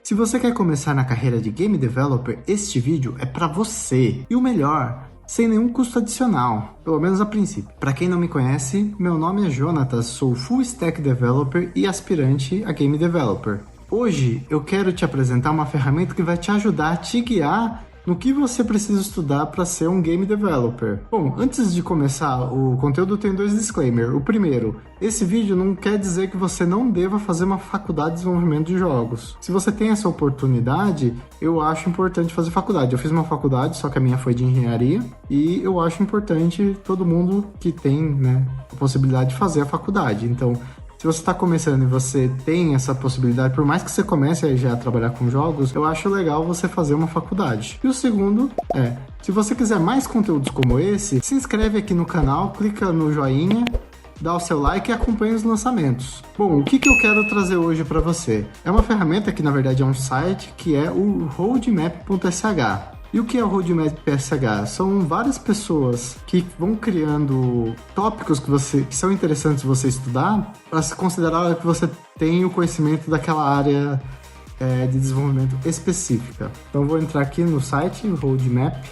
Se você quer começar na carreira de Game Developer, este vídeo é para você. E o melhor, sem nenhum custo adicional, pelo menos a princípio. Para quem não me conhece, meu nome é Jonatas, sou Full Stack Developer e aspirante a Game Developer. Hoje eu quero te apresentar uma ferramenta que vai te ajudar a te guiar no que você precisa estudar para ser um Game Developer. Bom, antes de começar o conteúdo tem dois disclaimers. O primeiro, esse vídeo não quer dizer que você não deva fazer uma faculdade de desenvolvimento de jogos. Se você tem essa oportunidade, eu acho importante fazer faculdade. Eu fiz uma faculdade, só que a minha foi de engenharia, e eu acho importante todo mundo que tem, a possibilidade de fazer a faculdade. Então, se você está começando e você tem essa possibilidade, por mais que você comece a já trabalhar com jogos, eu acho legal você fazer uma faculdade. E o segundo se você quiser mais conteúdos como esse, se inscreve aqui no canal, clica no joinha, dá o seu like e acompanha os lançamentos. Bom, o que eu quero trazer hoje para você? É uma ferramenta que na verdade é um site que é o roadmap.sh. E o que é o Roadmap.sh? São várias pessoas que vão criando tópicos que são interessantes você estudar para se considerar que você tem o conhecimento daquela área de desenvolvimento específica. Então eu vou entrar aqui no site roadmap.sh.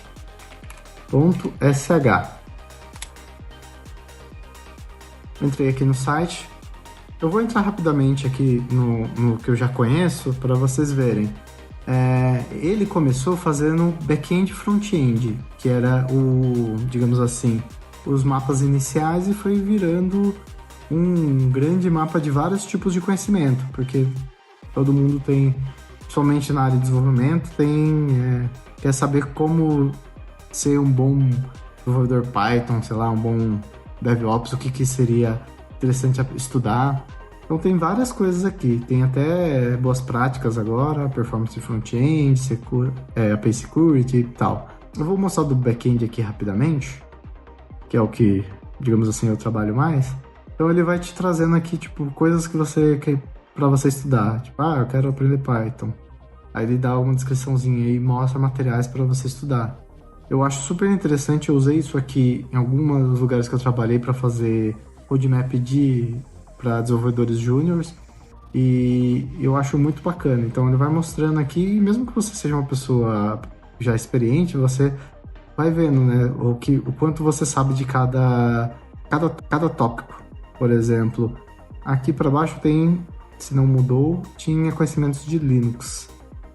Entrei aqui no site. Eu vou entrar rapidamente aqui no que eu já conheço para vocês verem. Ele começou fazendo back-end e front-end, que era digamos assim, os mapas iniciais, e foi virando um grande mapa de vários tipos de conhecimento, porque todo mundo tem, somente na área de desenvolvimento, quer saber como ser um bom desenvolvedor Python, sei lá, um bom DevOps, o que seria interessante estudar. Então tem várias coisas aqui, tem até boas práticas agora, performance front-end, API Security e tal. Eu vou mostrar do back-end aqui rapidamente, que é o que, digamos assim, eu trabalho mais. Então ele vai te trazendo aqui, tipo, coisas que você quer para você estudar. Tipo, eu quero aprender Python. Aí ele dá uma descriçãozinha e mostra materiais para você estudar. Eu acho super interessante, eu usei isso aqui em alguns lugares que eu trabalhei para fazer roadmap para desenvolvedores júniores, e eu acho muito bacana. Então ele vai mostrando aqui, e mesmo que você seja uma pessoa já experiente, você vai vendo, o quanto você sabe de cada tópico. Por exemplo, aqui para baixo tem, se não mudou, tinha conhecimentos de Linux,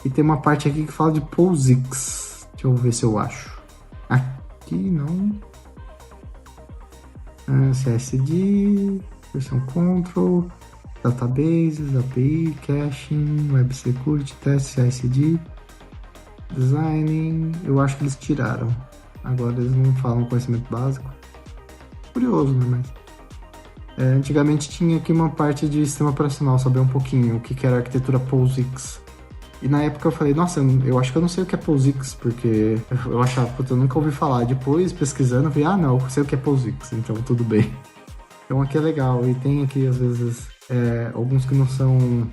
e tem uma parte aqui que fala de POSIX. Deixa eu ver se eu acho. Aqui não. CSD, versão control, databases, API, caching, web security, test, CI/CD, designing. Eu acho que eles tiraram. Agora eles não falam conhecimento básico. Curioso, né? Mas antigamente tinha aqui uma parte de sistema operacional, saber um pouquinho o que era a arquitetura POSIX. E na época eu falei, nossa, eu acho que eu não sei o que é POSIX, porque eu achava, eu nunca ouvi falar. Depois, pesquisando, eu falei, não, eu sei o que é POSIX, então tudo bem. Então aqui é legal, e tem aqui às vezes alguns que não são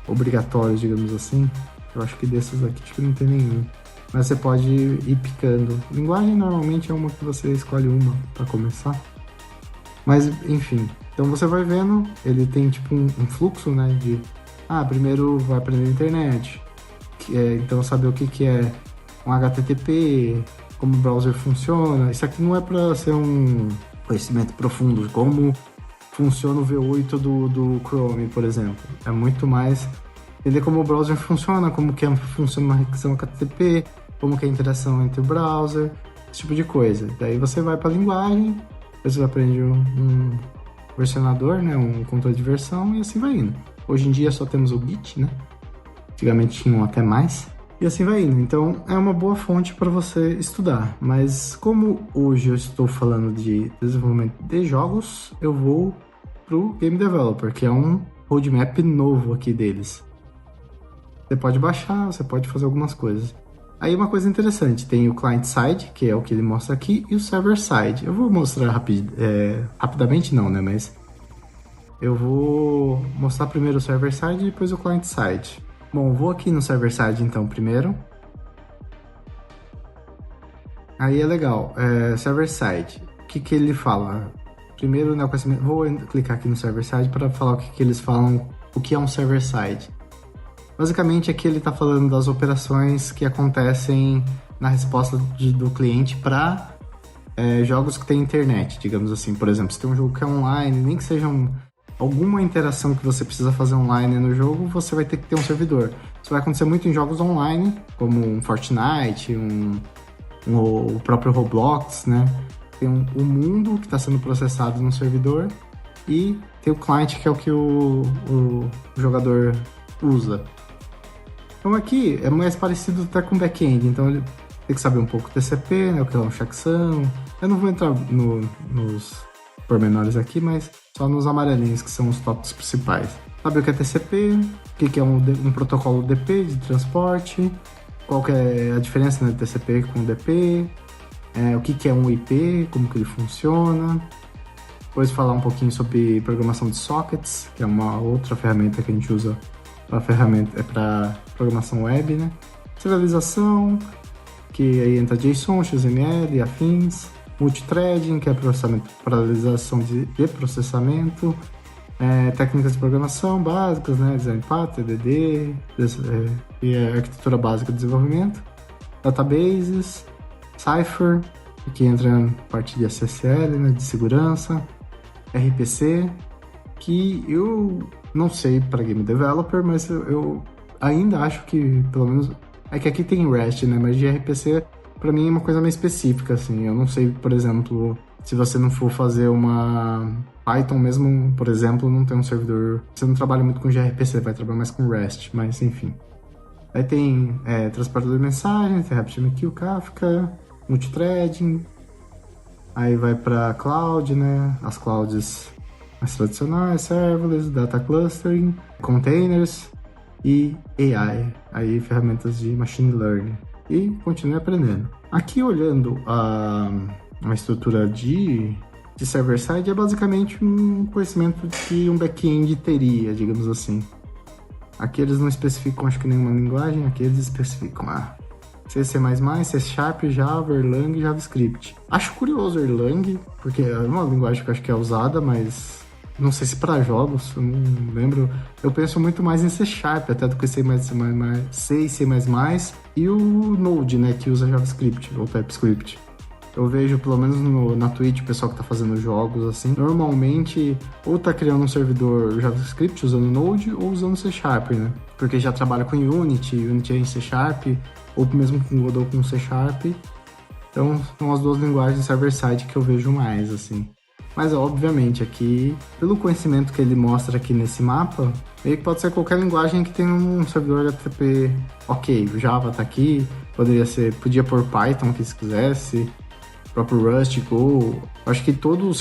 obrigatórios, digamos assim. Eu acho que desses aqui acho que não tem nenhum, mas você pode ir picando. Linguagem normalmente é uma que você escolhe uma para começar, mas enfim. Então você vai vendo, ele tem tipo um fluxo, de primeiro vai aprender a internet, então saber o que é um HTTP, como o browser funciona. Isso aqui não é para ser um conhecimento profundo, como funciona o V8 do Chrome, por exemplo. É muito mais entender como o browser funciona, como que funciona uma requisição HTTP, como que é a interação entre o browser, esse tipo de coisa. Daí você vai para a linguagem, depois você aprende um versionador, um controle de versão, e assim vai indo. Hoje em dia só temos o Git, Antigamente tinham até mais. E assim vai indo. Então é uma boa fonte para você estudar. Mas como hoje eu estou falando de desenvolvimento de jogos, eu vou pro Game Developer, que é um roadmap novo aqui deles. Você pode baixar, você pode fazer algumas coisas. Aí uma coisa interessante, tem o client side, que é o que ele mostra aqui, e o server side. Eu vou mostrar rapidamente não, mas eu vou mostrar primeiro o server side e depois o client side. Bom, vou aqui no server side então primeiro. Aí é legal, server side. O que ele fala? Primeiro, vou clicar aqui no server side para falar o que eles falam, o que é um server side. Basicamente, aqui ele está falando das operações que acontecem na resposta do cliente para jogos que tem internet, digamos assim. Por exemplo, se tem um jogo que é online, nem que seja alguma interação que você precisa fazer online no jogo, você vai ter que ter um servidor. Isso vai acontecer muito em jogos online, como um Fortnite, o próprio Roblox, né? Tem o mundo que está sendo processado no servidor e tem o cliente, que é o que o jogador usa. Então aqui é mais parecido até com back-end, então ele tem que saber um pouco TCP, né, o que é um checksum. Eu não vou entrar nos pormenores aqui, mas só nos amarelinhos, que são os tópicos principais. Saber o que é TCP, o que é um protocolo DP de transporte, qual que é a diferença, né, de TCP com DP, o que é um IP, como que ele funciona. Depois falar um pouquinho sobre programação de sockets, que é uma outra ferramenta que a gente usa para programação web, né? Serialização, que aí entra JSON, XML e afins. Multithreading, que é paralelização de processamento. Técnicas de programação básicas, né? Design pattern, TDD, e arquitetura básica de desenvolvimento. Databases, Cypher, que entra na parte de SSL, né? De segurança. RPC, que eu não sei para game developer, mas eu ainda acho que, pelo menos, é que aqui tem REST, né? Mas de RPC, para mim, é uma coisa mais específica, assim. Eu não sei, por exemplo, se você não for fazer uma Python mesmo, por exemplo, não tem um servidor. Você não trabalha muito com gRPC, vai trabalhar mais com REST, mas enfim. Aí tem transportador de mensagens, RabbitMQ, Kafka, multithreading. Aí vai para cloud, né? As clouds mais tradicionais, serverless, data clustering, containers e AI. Aí ferramentas de machine learning. E continue aprendendo. Aqui olhando a estrutura de server-side é basicamente um conhecimento que um back-end teria, digamos assim. Aqui eles não especificam, acho que nenhuma linguagem, aqui eles especificam C, C++, C Sharp, Java, Erlang e JavaScript. Acho curioso Erlang, porque é uma linguagem que eu acho que é usada, mas não sei se para jogos, eu não lembro. Eu penso muito mais em C Sharp, até do que C e C++, e o Node, né, que usa JavaScript ou TypeScript. Eu vejo, pelo menos na Twitch, o pessoal que tá fazendo jogos assim, normalmente ou tá criando um servidor JavaScript usando Node ou usando C Sharp, né? Porque já trabalha com Unity é em C Sharp, ou mesmo com Godot com C Sharp. Então, são as duas linguagens server-side que eu vejo mais, assim. Mas, obviamente, aqui, pelo conhecimento que ele mostra aqui nesse mapa, meio que pode ser qualquer linguagem que tenha um servidor HTTP ok. O Java tá aqui, podia pôr Python aqui se quisesse, próprio Rust, Go. Acho que todo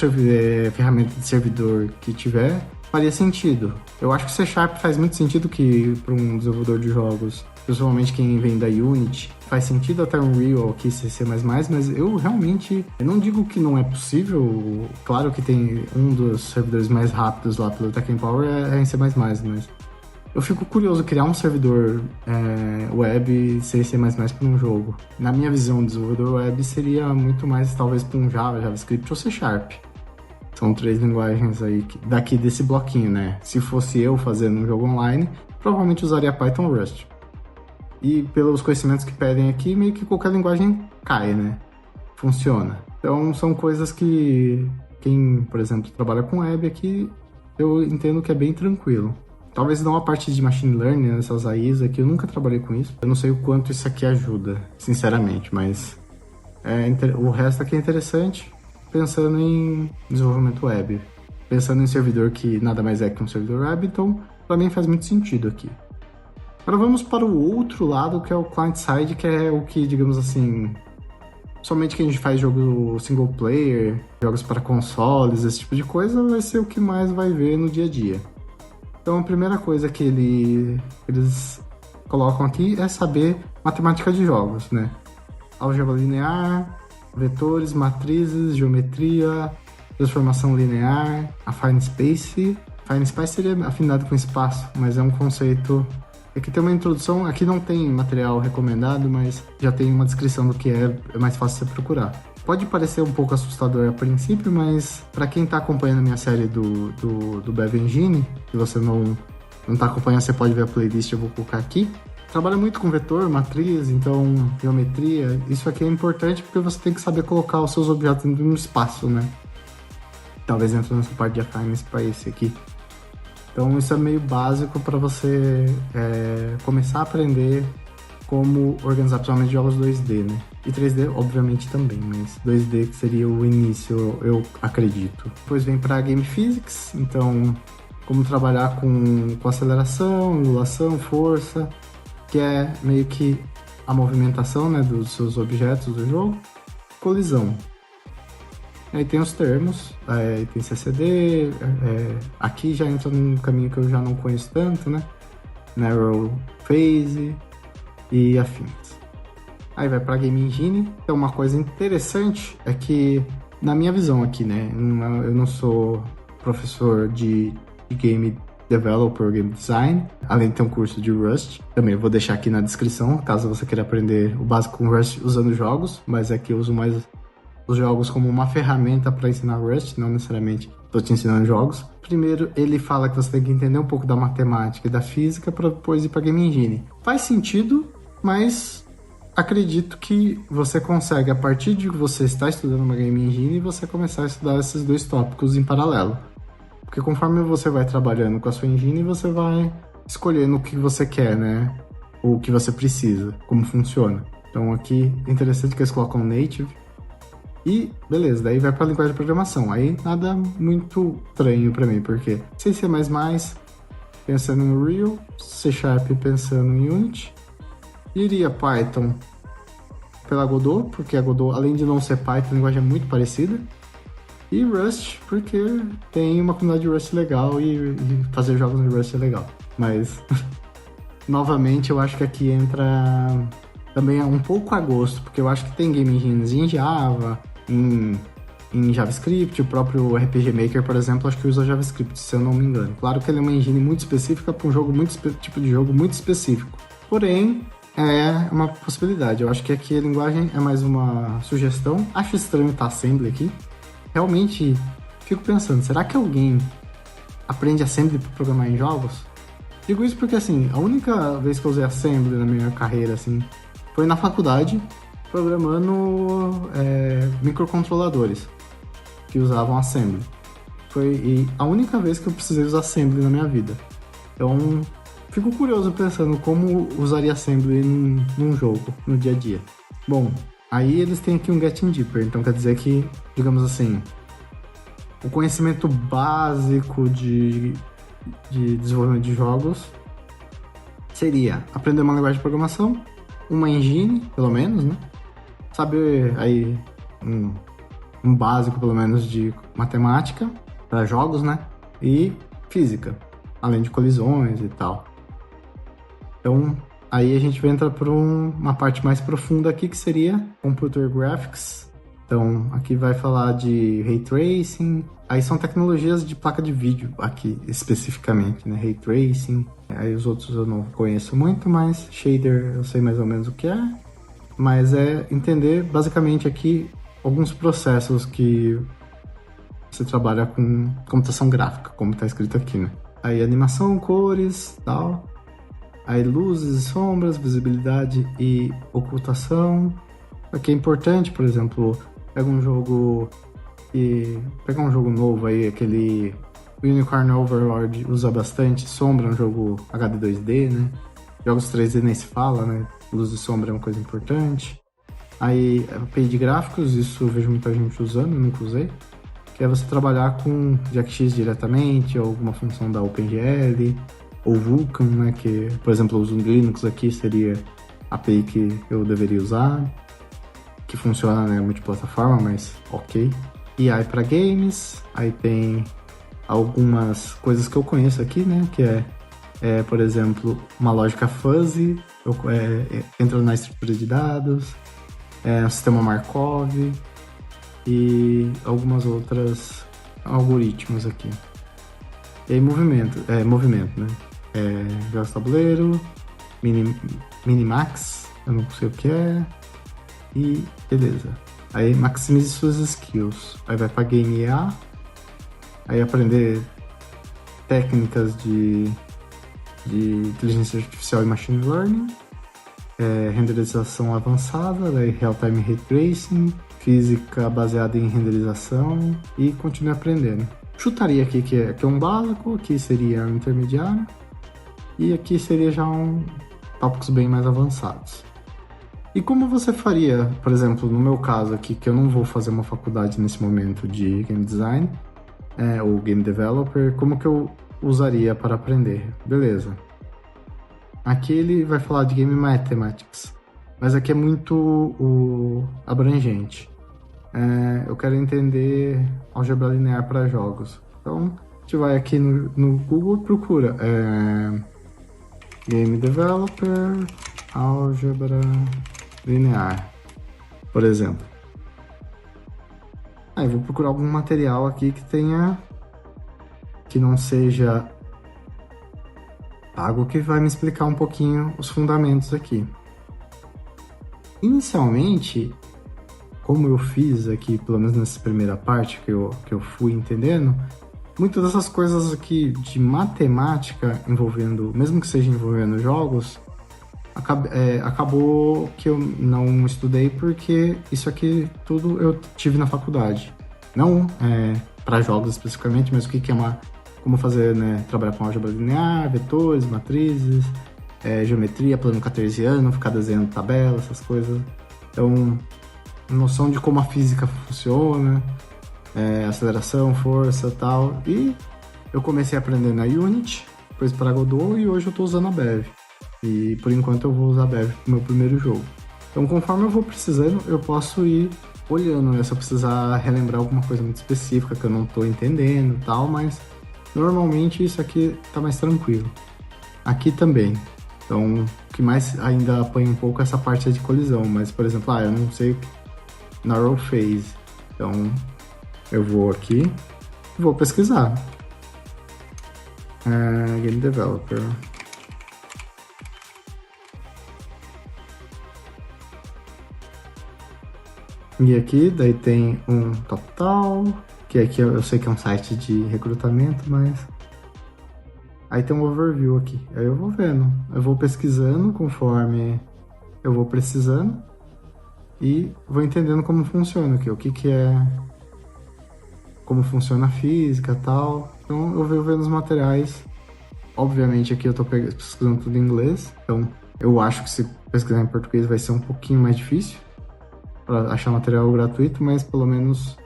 ferramenta de servidor que tiver faria sentido. Eu acho que C Sharp faz muito sentido que para um desenvolvedor de jogos, principalmente quem vem da Unity, faz sentido até um Unreal aqui C++, mas eu realmente não digo que não é possível. Claro que tem um dos servidores mais rápidos lá pelo Tech Power é em C++, mas eu fico curioso criar um servidor web C++ para um jogo. Na minha visão, desenvolvedor web seria muito mais talvez para um Java, JavaScript ou C Sharp. São três linguagens aí daqui desse bloquinho, né? Se fosse eu fazendo um jogo online, provavelmente usaria Python ou Rust. E pelos conhecimentos que pedem aqui, meio que qualquer linguagem cai, né? Funciona. Então são coisas que quem, por exemplo, trabalha com web aqui, eu entendo que é bem tranquilo. Talvez não a parte de machine learning, né, essas AIs aqui, eu nunca trabalhei com isso. Eu não sei o quanto isso aqui ajuda, sinceramente, mas o resto aqui é interessante, pensando em desenvolvimento web. Pensando em servidor que nada mais é que um servidor web, então para mim faz muito sentido aqui. Agora vamos para o outro lado, que é o client-side, que é o que, digamos assim, somente que a gente faz jogo single player, jogos para consoles, esse tipo de coisa, vai ser o que mais vai ver no dia a dia. Então a primeira coisa que eles colocam aqui é saber matemática de jogos, né? Álgebra linear, vetores, matrizes, geometria, transformação linear, affine space. Affine space seria afinado com espaço, mas é um conceito. Aqui tem uma introdução, aqui não tem material recomendado, mas já tem uma descrição do que é mais fácil você procurar. Pode parecer um pouco assustador a princípio, mas para quem está acompanhando a minha série do Bev Engine, se você não não tá acompanhando, você pode ver a playlist, eu vou colocar aqui. Trabalha muito com vetor, matriz, então geometria. Isso aqui é importante porque você tem que saber colocar os seus objetos dentro de um espaço, né? Talvez entre nessa parte de affines para esse aqui. Então isso é meio básico para você começar a aprender como organizar principalmente jogos 2D, né? E 3D, obviamente, também, mas 2D que seria o início, eu acredito. Depois vem para Game Physics, então como trabalhar com aceleração, angulação, força, que é meio que a movimentação, né, dos seus objetos do jogo. Colisão. Aí tem os termos, tem CCD, aqui já entra num caminho que eu já não conheço tanto, né? Narrow Phase e afins. Aí vai para Game Engine. Então uma coisa interessante é que, na minha visão aqui, né, eu não sou professor de Game Developer, Game Design, além de ter um curso de Rust. Também eu vou deixar aqui na descrição, caso você queira aprender o básico com Rust usando jogos, mas aqui eu uso mais os jogos como uma ferramenta para ensinar Rust, não necessariamente estou te ensinando jogos. Primeiro, ele fala que você tem que entender um pouco da matemática e da física para depois ir para Game Engine. Faz sentido, mas acredito que você consegue, a partir de que você está estudando uma Game Engine, você começar a estudar esses dois tópicos em paralelo. Porque conforme você vai trabalhando com a sua engine, você vai escolhendo o que você quer, né? O que você precisa, como funciona. Então aqui é interessante que eles colocam native. E beleza, daí vai para a linguagem de programação. Aí nada muito estranho para mim, porque C++, pensando em Real, C Sharp pensando em Unity, iria Python pela Godot, porque a Godot, além de não ser Python, a linguagem é muito parecida. E Rust, porque tem uma comunidade de Rust legal e fazer jogos em Rust é legal. Mas, novamente, eu acho que aqui entra também um pouco a gosto, porque eu acho que tem game engines em Java, em JavaScript, o próprio RPG Maker, por exemplo, acho que usa JavaScript, se eu não me engano. Claro que ele é uma engine muito específica para um jogo tipo de jogo muito específico. Porém, é uma possibilidade. Eu acho que aqui a linguagem é mais uma sugestão. Acho estranho estar Assembly aqui. Realmente fico pensando, será que alguém aprende Assembly para programar em jogos? Digo isso porque, assim, a única vez que eu usei Assembly na minha carreira, assim, foi na faculdade, programando microcontroladores que usavam Assembly. Foi a única vez que eu precisei usar Assembly na minha vida. Então, fico curioso pensando como usaria Assembly num jogo, no dia a dia. Bom, aí eles têm aqui um Getting Deeper, então quer dizer que, digamos assim, o conhecimento básico de desenvolvimento de jogos seria aprender uma linguagem de programação, uma engine, pelo menos, né? Saber aí um básico, pelo menos, de matemática para jogos, né? E física, além de colisões e tal. Então, aí a gente entra por uma parte mais profunda aqui, que seria Computer Graphics. Então, aqui vai falar de Ray Tracing. Aí são tecnologias de placa de vídeo aqui, especificamente, né? Ray Tracing. Aí os outros eu não conheço muito, mas Shader eu sei mais ou menos o que é. Mas é entender, basicamente, aqui alguns processos que você trabalha com computação gráfica, como está escrito aqui, né? Aí animação, cores, tal. Aí luzes e sombras, visibilidade e ocultação. Aqui é importante, por exemplo, pegar um jogo novo aí, aquele Unicorn Overlord usa bastante sombra, um jogo HD 2D, né? Jogos 3D nem se fala, né? Luz e sombra é uma coisa importante. Aí, API de gráficos, isso eu vejo muita gente usando, eu nunca usei. Que é você trabalhar com JAX diretamente, ou alguma função da OpenGL, ou Vulkan, né? Que, por exemplo, eu uso no Linux aqui, seria a API que eu deveria usar. Que funciona, né, multiplataforma, mas ok. E aí para games, aí tem algumas coisas que eu conheço aqui, né, que por exemplo, uma lógica fuzzy, entra na estrutura de dados, um sistema Markov e algumas outras algoritmos aqui. E aí movimento, né, jogos tabuleiro, Minimax, eu não sei o que é. E beleza. Aí maximize suas skills. Aí vai pra Game IA. Aí aprender técnicas de de inteligência artificial e machine learning, renderização avançada, daí real-time ray tracing, física baseada em renderização e continue aprendendo. Chutaria aqui que é um básico, aqui seria um intermediário e aqui seria já tópicos bem mais avançados. E como você faria, por exemplo, no meu caso aqui, que eu não vou fazer uma faculdade nesse momento de game design ou game developer, como que eu usaria para aprender? Beleza. Aqui ele vai falar de game mathematics, mas aqui é muito abrangente. Eu quero entender álgebra linear para jogos. Então, a gente vai aqui no Google e procura Game Developer, álgebra linear, por exemplo. Aí vou procurar algum material aqui que não seja algo que vai me explicar um pouquinho os fundamentos aqui. Inicialmente, como eu fiz aqui, pelo menos nessa primeira parte que eu fui entendendo, muitas dessas coisas aqui de matemática envolvendo, mesmo que seja envolvendo jogos, acabou que eu não estudei porque isso aqui tudo eu tive na faculdade. Não para jogos especificamente, mas o que é como fazer, né, trabalhar com álgebra linear, vetores, matrizes, geometria, plano cartesiano, ficar desenhando tabela, essas coisas. Então, noção de como a física funciona, aceleração, força e tal. E eu comecei a aprender na Unity, depois para Godot e hoje eu estou usando a Bev. E por enquanto eu vou usar a Bev pro meu primeiro jogo. Então conforme eu vou precisando, eu posso ir olhando, né? Se eu precisar relembrar alguma coisa muito específica que eu não estou entendendo e tal, mas normalmente isso aqui tá mais tranquilo. Aqui também. Então, o que mais ainda apanha um pouco é essa parte de colisão, mas por exemplo, eu não sei narrow phase. Então, eu vou aqui e vou pesquisar. Game Developer. E aqui, daí tem um total, que aqui eu sei que é um site de recrutamento, mas... Aí tem um overview aqui, aí eu vou vendo, eu vou pesquisando conforme eu vou precisando e vou entendendo como funciona aqui, o que é, como funciona a física e tal. Então eu vou vendo os materiais. Obviamente aqui eu tô pesquisando tudo em inglês, então eu acho que se pesquisar em português vai ser um pouquinho mais difícil para achar material gratuito, mas pelo menos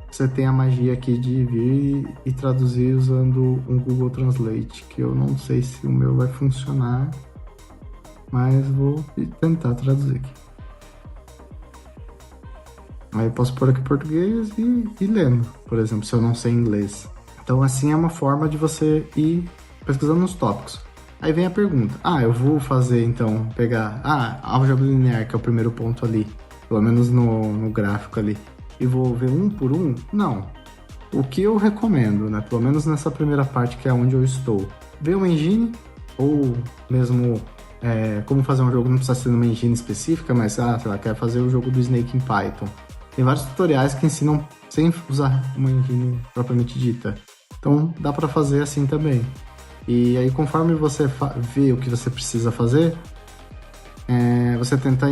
você tem a magia aqui de vir e traduzir usando um Google Translate, que eu não sei se o meu vai funcionar, mas vou tentar traduzir aqui. Aí eu posso pôr aqui português e lendo, por exemplo, se eu não sei inglês. Então assim é uma forma de você ir pesquisando nos tópicos. Aí vem a pergunta, eu vou fazer então, pegar, álgebra linear, que é o primeiro ponto ali, pelo menos no gráfico ali, e vou ver um por um? Não. O que eu recomendo, né, pelo menos nessa primeira parte que é onde eu estou, ver uma engine, ou mesmo como fazer um jogo, não precisa ser uma engine específica, mas, sei lá, quer fazer o jogo do Snake em Python. Tem vários tutoriais que ensinam sem usar uma engine propriamente dita. Então, dá para fazer assim também. E aí, conforme você vê o que você precisa fazer, você tenta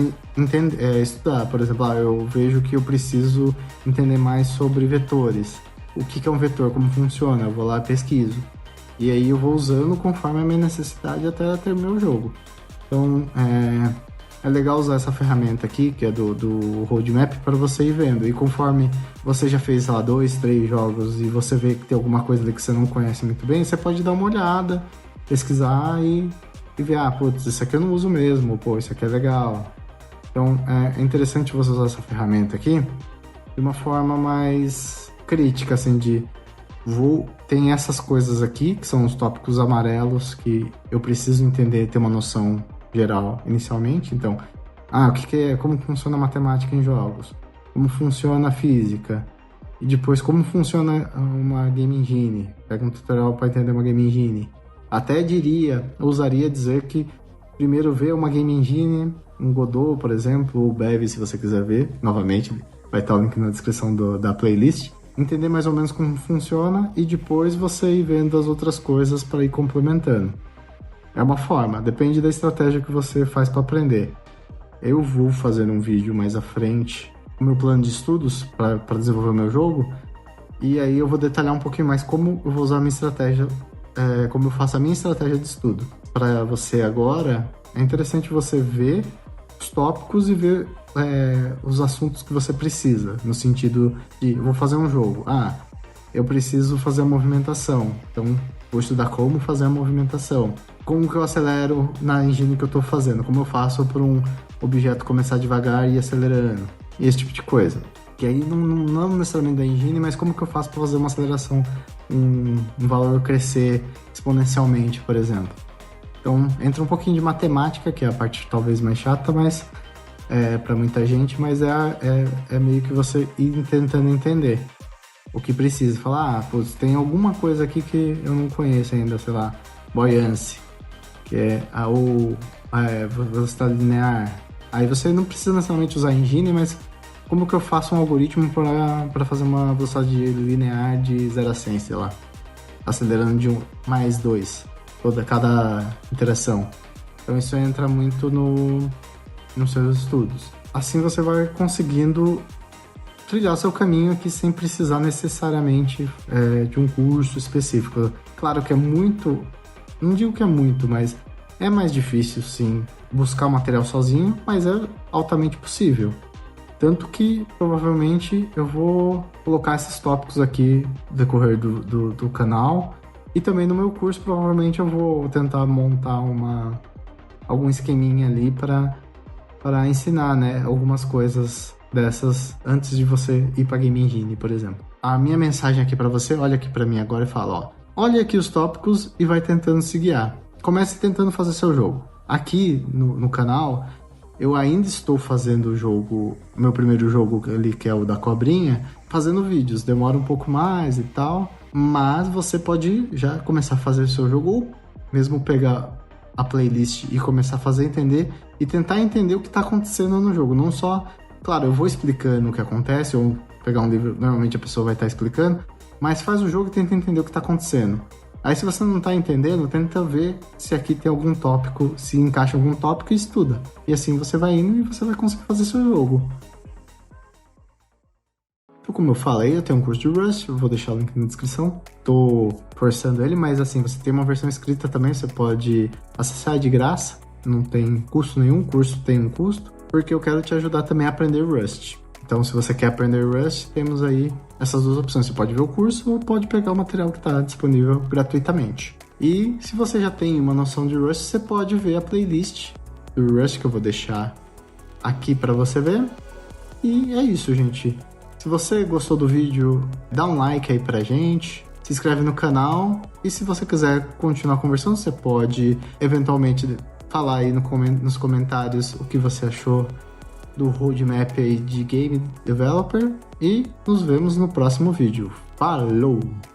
estudar. Por exemplo, eu vejo que eu preciso entender mais sobre vetores. O que é um vetor, como funciona, eu vou lá e pesquiso. E aí eu vou usando conforme a minha necessidade até ter o meu jogo. Então, é legal usar essa ferramenta aqui, que é do roadmap, para você ir vendo. E conforme você já fez, sei lá, 2, 3 jogos e você vê que tem alguma coisa ali que você não conhece muito bem, você pode dar uma olhada, pesquisar e ver, putz, isso aqui eu não uso mesmo, pô, isso aqui é legal. Então, é interessante você usar essa ferramenta aqui de uma forma mais crítica, assim, tem essas coisas aqui, que são os tópicos amarelos, que eu preciso entender, ter uma noção geral inicialmente. Então, o que é, como funciona a matemática em jogos, como funciona a física, e depois como funciona uma game engine. Pega um tutorial para entender uma game engine. Até ousaria dizer que primeiro ver uma game engine, um Godot, por exemplo, ou Bev, se você quiser ver, novamente, vai estar o link na descrição da playlist, entender mais ou menos como funciona e depois você ir vendo as outras coisas para ir complementando. É uma forma, depende da estratégia que você faz para aprender. Eu vou fazer um vídeo mais à frente, o meu plano de estudos para desenvolver o meu jogo, e aí eu vou detalhar um pouquinho mais como eu vou usar a minha estratégia, como eu faço a minha estratégia de estudo. Para você agora, é interessante você ver os tópicos e ver os assuntos que você precisa, no sentido de, eu vou fazer um jogo, eu preciso fazer a movimentação, então vou estudar como fazer a movimentação, como que eu acelero na engine que eu estou fazendo, como eu faço para um objeto começar devagar e ir acelerando, e esse tipo de coisa. Que aí não necessariamente da engine, mas como que eu faço para fazer uma aceleração, um valor crescer exponencialmente, por exemplo. Então entra um pouquinho de matemática, que é a parte talvez mais chata, mas para muita gente, mas é meio que você ir tentando entender o que precisa. Falar, putz, tem alguma coisa aqui que eu não conheço ainda, sei lá, buoyancy, que é a velocidade linear. Aí você não precisa necessariamente usar engine, mas como que eu faço um algoritmo para fazer uma velocidade linear de 0 a 100, sei lá, acelerando de 1 mais 2, cada interação. Então isso entra muito nos seus estudos. Assim você vai conseguindo trilhar seu caminho aqui sem precisar necessariamente de um curso específico. Claro que é muito, não digo que é muito, mas é mais difícil sim buscar o material sozinho, mas é altamente possível. Tanto que provavelmente eu vou colocar esses tópicos aqui no decorrer do canal, e também no meu curso provavelmente eu vou tentar montar algum esqueminha ali para ensinar, né, algumas coisas dessas antes de você ir para Game Engine, por exemplo. A minha mensagem aqui para você, olha aqui para mim agora e fala, olha aqui os tópicos e vai tentando se guiar. Comece tentando fazer seu jogo. Aqui no canal, eu ainda estou fazendo o jogo, meu primeiro jogo ali, que é o da cobrinha, fazendo vídeos. Demora um pouco mais e tal, mas você pode já começar a fazer o seu jogo, ou mesmo pegar a playlist e começar a fazer entender e tentar entender o que está acontecendo no jogo. Não só, claro, eu vou explicando o que acontece, ou pegar um livro, normalmente a pessoa vai estar explicando, mas faz o jogo e tenta entender o que está acontecendo. Aí se você não está entendendo, tenta ver se aqui tem algum tópico, se encaixa algum tópico e estuda. E assim você vai indo e você vai conseguir fazer seu jogo. Então, como eu falei, eu tenho um curso de Rust, eu vou deixar o link na descrição. Tô forçando ele, mas assim, você tem uma versão escrita também, você pode acessar de graça, não tem custo nenhum, curso tem um custo, porque eu quero te ajudar também a aprender Rust. Então, se você quer aprender Rust, temos aí essas duas opções. Você pode ver o curso ou pode pegar o material que está disponível gratuitamente. E se você já tem uma noção de Rust, você pode ver a playlist do Rust que eu vou deixar aqui para você ver. E é isso, gente. Se você gostou do vídeo, dá um like aí pra gente, se inscreve no canal. E se você quiser continuar conversando, você pode eventualmente falar aí nos comentários o que você achou do roadmap aí de Game Developer, e nos vemos no próximo vídeo. Falou!